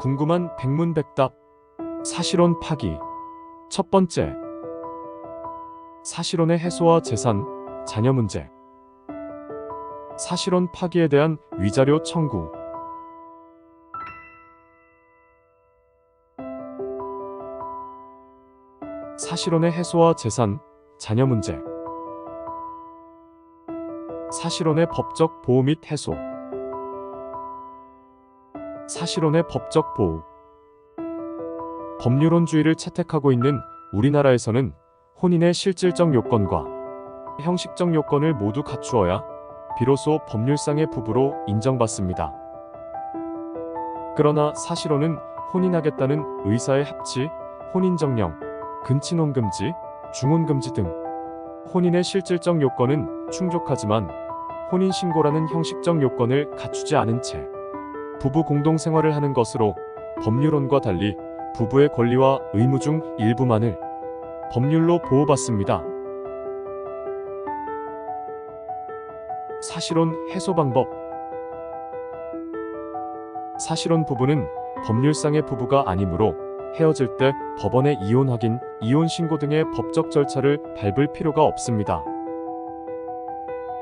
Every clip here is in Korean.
궁금한 백문백답. 사실혼 파기. 첫 번째, 사실혼의 해소와 재산, 자녀 문제. 사실혼 파기에 대한 위자료 청구. 사실혼의 해소와 재산, 자녀 문제. 사실혼의 법적 보호 및 해소. 사실혼의 법적 보호. 법률혼주의를 채택하고 있는 우리나라에서는 혼인의 실질적 요건과 형식적 요건을 모두 갖추어야 비로소 법률상의 부부로 인정받습니다. 그러나 사실혼은 혼인하겠다는 의사의 합치, 혼인정령, 근친혼 금지, 중혼 금지 등 혼인의 실질적 요건은 충족하지만 혼인신고라는 형식적 요건을 갖추지 않은 채 부부 공동생활을 하는 것으로 법률혼과 달리 부부의 권리와 의무 중 일부만을 법률로 보호받습니다. 사실혼 해소 방법. 사실혼 부부는 법률상의 부부가 아니므로 헤어질 때 법원의 이혼 확인, 이혼 신고 등의 법적 절차를 밟을 필요가 없습니다.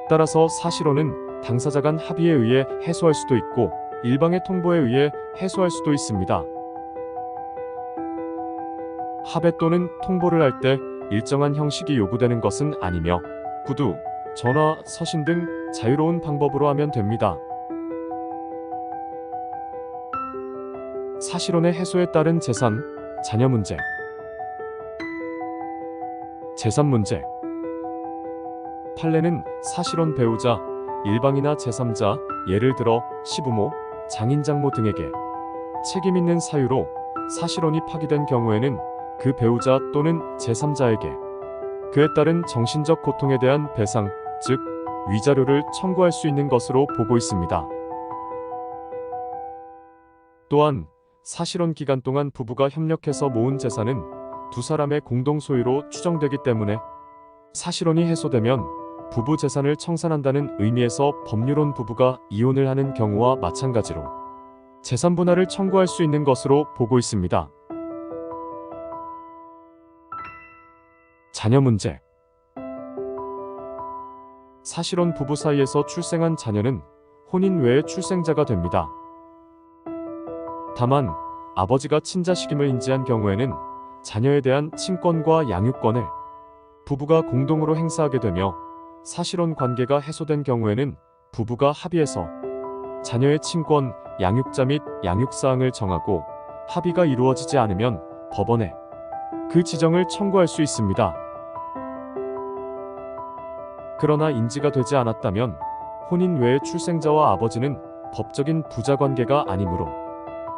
따라서 사실혼은 당사자 간 합의에 의해 해소할 수도 있고 일방의 통보에 의해 해소할 수도 있습니다. 합의 또는 통보를 할 때 일정한 형식이 요구되는 것은 아니며 구두, 전화, 서신 등 자유로운 방법으로 하면 됩니다. 사실혼의 해소에 따른 재산, 자녀 문제. 재산 문제. 판례는 사실혼 배우자, 일방이나 제3자, 예를 들어 시부모, 장인 장모 등에게 책임 있는 사유로 사실혼이 파기된 경우에는 그 배우자 또는 제3자에게 그에 따른 정신적 고통에 대한 배상, 즉 위자료를 청구할 수 있는 것으로 보고 있습니다. 또한 사실혼 기간 동안 부부가 협력해서 모은 재산은 두 사람의 공동 소유로 추정되기 때문에 사실혼이 해소되면 부부 재산을 청산한다는 의미에서 법률혼 부부가 이혼을 하는 경우와 마찬가지로 재산 분할을 청구할 수 있는 것으로 보고 있습니다. 자녀 문제. 사실혼 부부 사이에서 출생한 자녀는 혼인 외의 출생자가 됩니다. 다만 아버지가 친자식임을 인지한 경우에는 자녀에 대한 친권과 양육권을 부부가 공동으로 행사하게 되며 사실혼 관계가 해소된 경우에는 부부가 합의해서 자녀의 친권, 양육자 및 양육사항을 정하고 합의가 이루어지지 않으면 법원에 그 지정을 청구할 수 있습니다. 그러나 인지가 되지 않았다면 혼인 외의 출생자와 아버지는 법적인 부자관계가 아니므로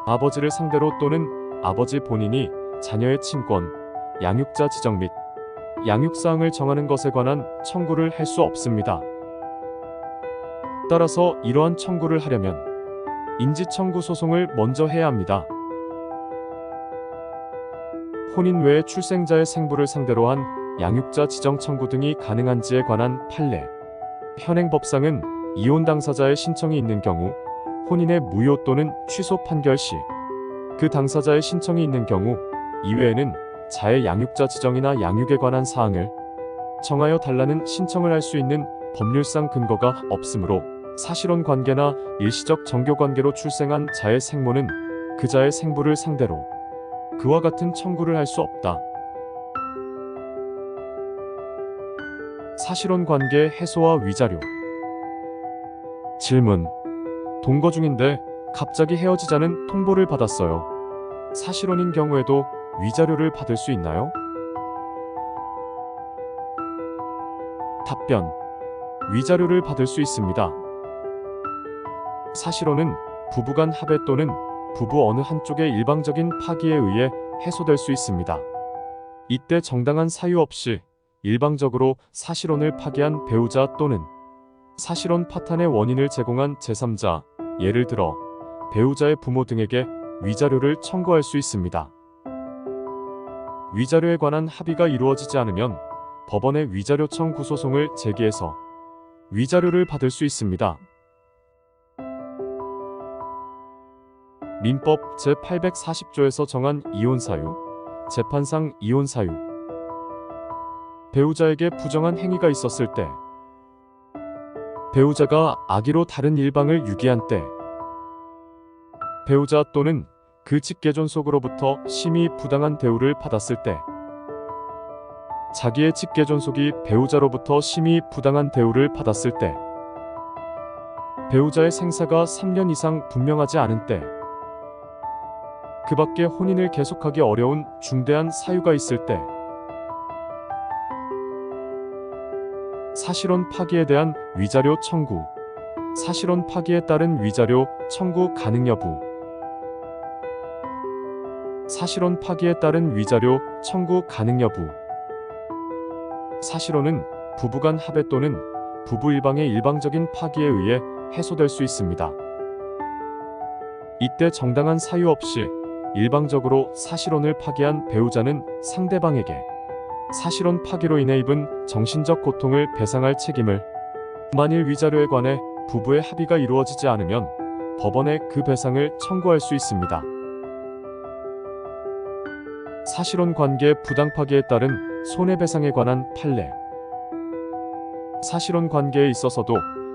아버지를 상대로 또는 아버지 본인이 자녀의 친권, 양육자 지정 및 양육사항을 정하는 것에 관한 청구를 할 수 없습니다. 따라서 이러한 청구를 하려면 인지청구 소송을 먼저 해야 합니다. 혼인 외의 출생자의 생부를 상대로 한 양육자 지정 청구 등이 가능한지에 관한 판례. 현행법상은 이혼 당사자의 신청이 있는 경우 혼인의 무효 또는 취소 판결 시 그 당사자의 신청이 있는 경우 이외에는 자의 양육자 지정이나 양육에 관한 사항을 정하여 달라는 신청을 할 수 있는 법률상 근거가 없으므로 사실혼 관계나 일시적 정교 관계로 출생한 자의 생모는 그 자의 생부를 상대로 그와 같은 청구를 할 수 없다. 사실혼 관계 해소와 위자료. 질문. 동거 중인데 갑자기 헤어지자는 통보를 받았어요. 사실혼인 경우에도 위자료를 받을 수 있나요? 답변. 위자료를 받을 수 있습니다. 사실혼은 부부간 합의 또는 부부 어느 한쪽의 일방적인 파기에 의해 해소될 수 있습니다. 이때 정당한 사유 없이 일방적으로 사실혼을 파기한 배우자 또는 사실혼 파탄의 원인을 제공한 제3자, 예를 들어 배우자의 부모 등에게 위자료를 청구할 수 있습니다. 위자료에 관한 합의가 이루어지지 않으면 법원에 위자료 청구 소송을 제기해서 위자료를 받을 수 있습니다. 민법 제840조에서 정한 이혼 사유, 재판상 이혼 사유. 배우자에게 부정한 행위가 있었을 때, 배우자가 악의로 다른 일방을 유기한 때, 배우자 또는 그 직계존속으로부터 심히 부당한 대우를 받았을 때, 자기의 직계존속이 배우자로부터 심히 부당한 대우를 받았을 때, 배우자의 생사가 3년 이상 분명하지 않은 때, 그 밖에 혼인을 계속하기 어려운 중대한 사유가 있을 때, 사실혼 파기에 대한 위자료 청구, 사실혼 파기에 따른 위자료 청구 가능 여부, 사실혼 파기에 따른 위자료 청구 가능 여부. 사실혼은 부부간 합의 또는 부부 일방의 일방적인 파기에 의해 해소될 수 있습니다. 이때 정당한 사유 없이 일방적으로 사실혼을 파기한 배우자는 상대방에게 사실혼 파기로 인해 입은 정신적 고통을 배상할 책임을, 만일 위자료에 관해 부부의 합의가 이루어지지 않으면 법원에 그 배상을 청구할 수 있습니다. 사실혼 관계 부당 파기에 따른 손해배상에 관한 판례. 사실혼 관계에 있어서도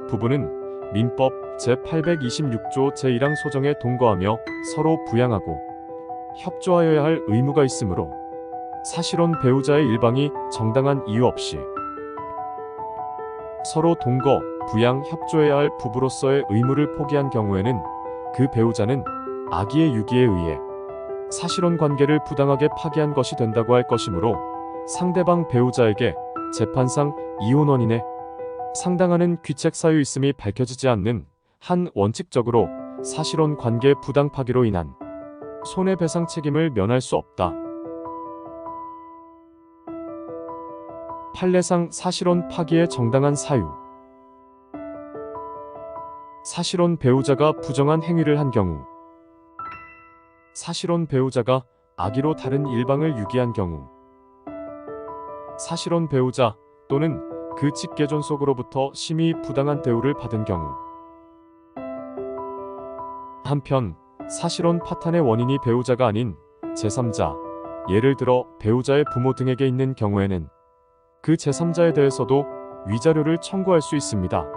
부부는 민법 제826조 제1항 소정에 동거하며 서로 부양하고 협조하여야 할 의무가 있으므로 사실혼 배우자의 일방이 정당한 이유 없이 서로 동거, 부양, 협조해야 할 부부로서의 의무를 포기한 경우에는 그 배우자는 악의의 유기에 의해 사실혼 관계를 부당하게 파기한 것이 된다고 할 것이므로 상대방 배우자에게 재판상 이혼 원인에 상당하는 귀책 사유 있음이 밝혀지지 않는 한 원칙적으로 사실혼 관계 부당 파기로 인한 손해배상 책임을 면할 수 없다. 판례상 사실혼 파기의 정당한 사유. 사실혼 배우자가 부정한 행위를 한 경우, 사실혼 배우자가 악의로 다른 일방을 유기한 경우, 사실혼 배우자 또는 그 직계존속으로부터 심히 부당한 대우를 받은 경우. 한편 사실혼 파탄의 원인이 배우자가 아닌 제3자, 예를 들어 배우자의 부모 등에게 있는 경우에는 그 제3자에 대해서도 위자료를 청구할 수 있습니다.